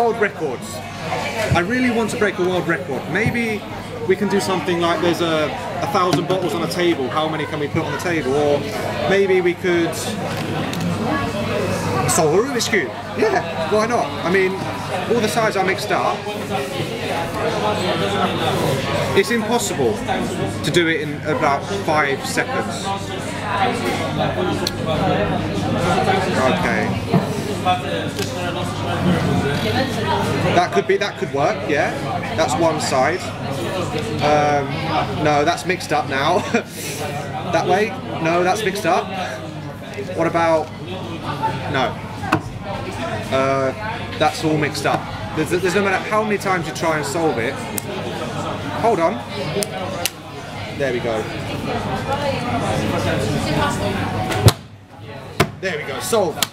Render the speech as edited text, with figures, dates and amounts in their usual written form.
world records. I really want to break a world record. Maybe we can do something like there's 1,000 bottles on a table. How many can we put on the table? Or maybe we could solve a Rubik's Cube. Yeah, why not? I mean, all the sides are mixed up. It's impossible to do it in about 5 seconds. Okay. That could work, yeah. That's one side. No, that's mixed up now. That way? No, that's mixed up. What about... No. That's all mixed up. There's no matter how many times you try and solve it. Hold on. There we go. There we go, solved.